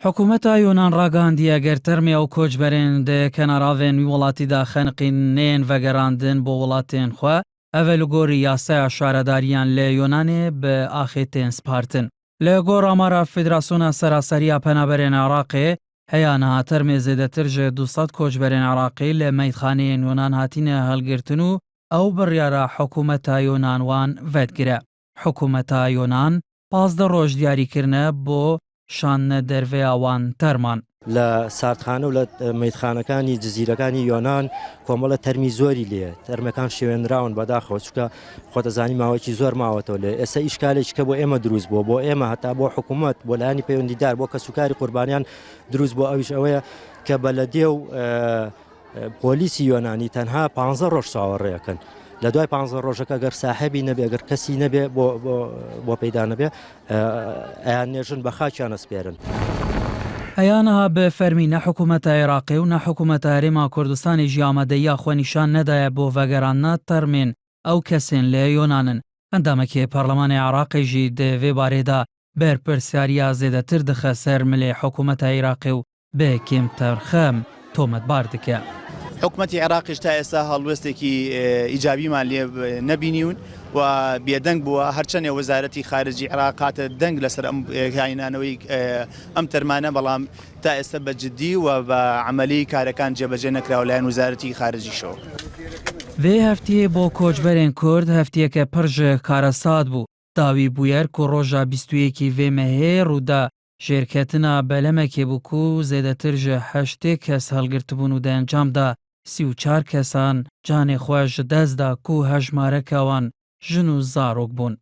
حکوومەتە یۆنان ڕاگەاندیە گەر تەرمی ئەو کۆچبەرێن کەناراڤێن وڵاتیدا خەنقینێن ڤەگەڕاندن بۆ وڵاتێن خوا ئەڤە لە گۆری یاسایە شارەداریان لە یۆنانێ بە ئاخێتێن سپارتن. لە گۆڕ ئامارە فیدراسیۆنە سەراسەریە پەنابەرێن عێراقێ هەیانە تەرمێ زێدەتر ژە 200 کۆچبەرێن عێراقی لە مەیدخانەیەن یۆنان هاتینە هەڵگرتن و ئەو بڕیارە حکوومەتە یۆنانوان ڤەدگرە. حکوومەتە یۆنان 15 ڕۆژ دیاریکردنە بۆ شانە دەرvێ ئەوان تەرمان. لە ساردخانە و لە مەیدخانەکانی جززیرەکانی یۆنان کۆمەڵە تەرمی زۆری لێ تەرمەکان شێوێنراون بەداخەوە چکە خۆتەزانی ماوەکی زۆر ماوەتەوە لێ ئێستا ئیشکالێککە بۆ ئێمە دروست بووە بۆ ئێمە هەتا بۆ حکوومەت بۆ لایانی پەیوەندیدار بۆ کەسوکاری قوربانیان دروست بۆ ئەویش ئەوەیە کە بەلەدێ و پۆلیسی یۆنانی تەنها 15 ڕۆژ چاوەڕێەکەن. لە دوای 15 ڕۆژەکە گەر ساحەبی نەبێ گەر کەسی نەبێ بۆ پەیدا نەبێ ئەیان نێژن بە خاچیان ئەسپێرن. ئەیانەها بە فەرمینە حکوومەتە عێراقی و نەحکوومەتە هەرێما کوردستانی ژیامەدەیە خۆنیشان نەدایە بۆ ڤەگەڕاندنە تەرمێن ئەو کەسێن لە یۆنانن. ئەندامەکێ پەرلەمانی عێراقیژی دەوێ بارێدا بەرپرسیاریە زێدەتر دخە سەر ملێ حکوومەتە عێراقی و بە کێمتەرخەم تۆمەتبار دکە. حکوومەتی عێراقیش تا ئێستا هەڵوێستێکی ئیجابیمان لێ نەبینیون و بێدەنگ بووە هەرچەندێ وەزارەتی خارجی عێراق هاتە دەنگ لەسەر ئەم هاینانەوەی ئەم تەرمانە بەڵام تا ئێستا بە جددی و بە عملی کارەکان جێبەجێ نەکراوە لایەن وەزارەتی خارجیشەوە. vê heftiyê bo koçberên Kurd heftiyeke pir ji karesat bû. Dawî bûyer ku roja 22 vê mehê rûda şêrketina belemekê bû ku zêdetir ji 8 kes hilgirtibûn û di encam da 34 kesan canê xwe ji dest da ku hejmareka wan jin û zarok bûn.